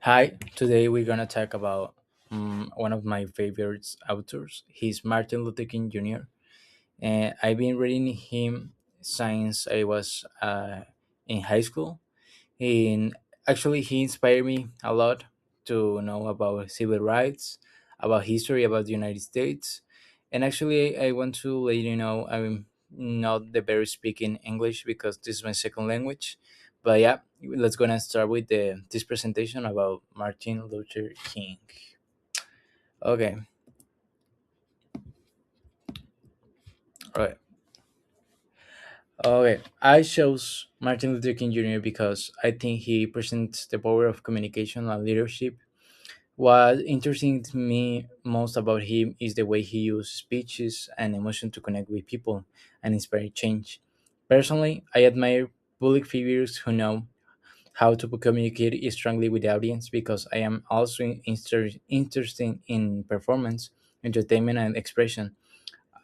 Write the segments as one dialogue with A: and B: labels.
A: Hi, today we're gonna talk about one of my favorite authors. He's Martin Luther King Jr. And I've been reading him since I was in high school. And actually, he inspired me a lot to know about civil rights, about history, about the United States. And actually, I want to let you know I'm not the very speaking English because this is my second language. But yeah, let's gonna start with this presentation about Martin Luther King. Okay, all right. Okay, I chose Martin Luther King Jr. because I think he presents the power of communication and leadership. What interesting to me most about him is the way he uses speeches and emotion to connect with people and inspire change. Personally, I admire public figures who know how to communicate strongly with the audience because I am also interested in performance, entertainment, and expression.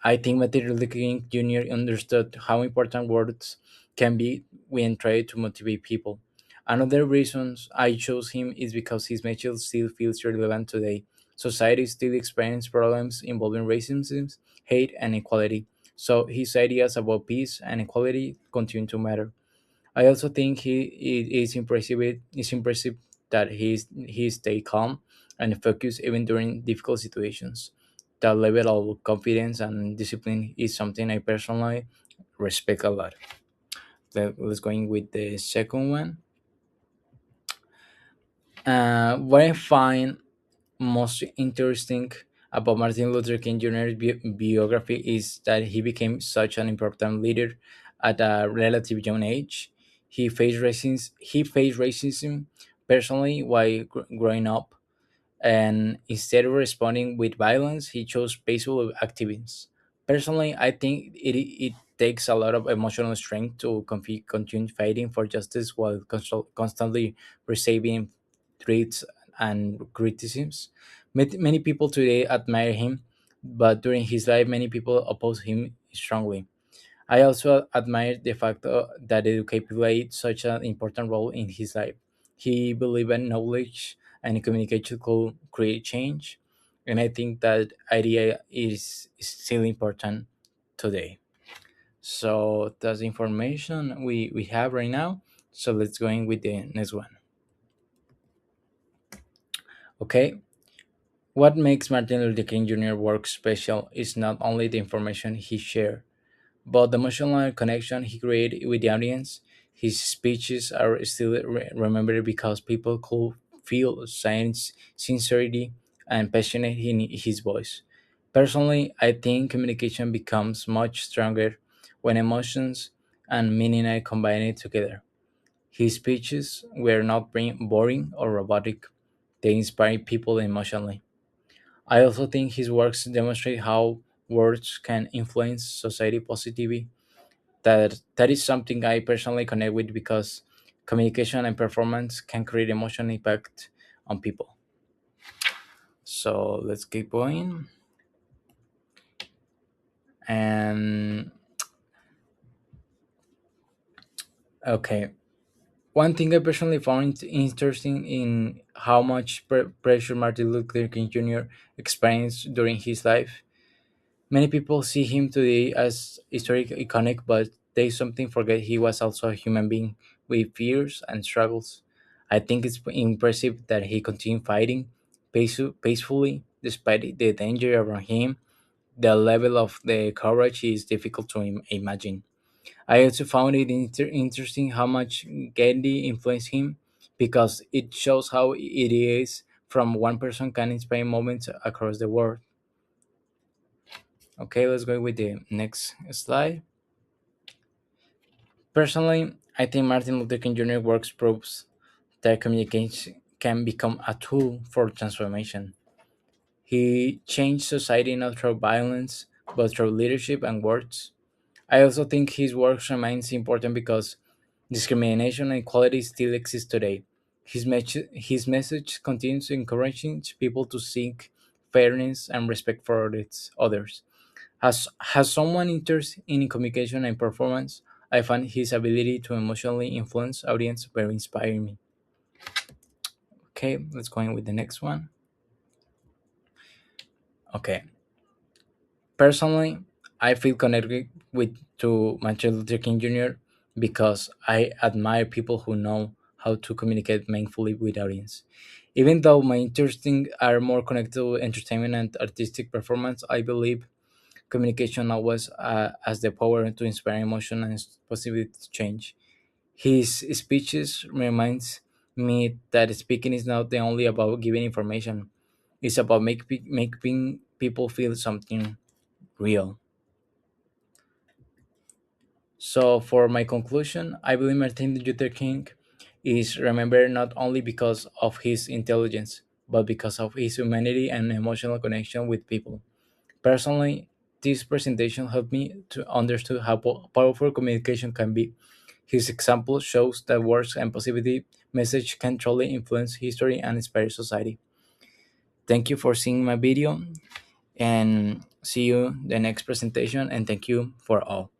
A: I think Martin Luther King Jr. understood how important words can be when trying to motivate people. Another reason I chose him is because his message still feels relevant today. Society still experiences problems involving racism, hate, and equality. So his ideas about peace and equality continue to matter. I also think it's impressive that he stay calm and focused even during difficult situations. That level of confidence and discipline is something I personally respect a lot. Let's go in with the second one. What I find most interesting about Martin Luther King Jr.'s biography is that he became such an important leader at a relatively young age. He faced racism personally while growing up, and instead of responding with violence, he chose peaceful activism. Personally, I think it takes a lot of emotional strength to continue fighting for justice while constantly receiving threats and criticisms. Many people today admire him, but during his life, many people oppose him strongly. I also admire the fact that education played such an important role in his life. He believed in knowledge and communication could create change, and I think that idea is still important today. So that's the information we have right now. So let's go in with the next one. Okay, what makes Martin Luther King Jr. work special is not only the information he shared, but the emotional connection he created with the audience. His speeches are still remembered because people could feel science, sincerity, and passionate in his voice. Personally, I think communication becomes much stronger when emotions and meaning are combined together. His speeches were not boring or robotic, they inspired people emotionally. I also think his works demonstrate how words can influence society positively. That is something I personally connect with because communication and performance can create emotional impact on people. So let's keep going. And okay, one thing I personally found interesting in how much pressure Martin Luther King Jr. experienced during his life. Many people see him today as historic iconic, but they something forget he was also a human being with fears and struggles. I think it's impressive that he continued fighting peacefully despite the danger around him. The level of the courage is difficult to imagine. I also found it interesting how much Gandhi influenced him because it shows how it is from one person can inspire moments across the world. Okay, let's go with the next slide. Personally, I think Martin Luther King Jr. works proves that communication can become a tool for transformation. He changed society not through violence, but through leadership and words. I also think his work remains important because discrimination and equality still exist today. His message continues encouraging people to seek fairness and respect for others. Has someone interested in communication and performance, I find his ability to emotionally influence audience very inspiring me. Okay, let's go in with the next one. Okay. Personally, I feel connected with to Martin Luther King Jr. because I admire people who know how to communicate meaningfully with audience. Even though my interests are more connected to entertainment and artistic performance, I believe communication always has the power to inspire emotion and positive change. His speeches reminds me that speaking is not the only about giving information; it's about making people feel something real. So, for my conclusion, I believe Martin Luther King is remembered not only because of his intelligence, but because of his humanity and emotional connection with people. Personally, this presentation helped me to understand how powerful communication can be. His example shows that words and positivity message can truly influence history and inspire society. Thank you for seeing my video and see you the next presentation and thank you for all.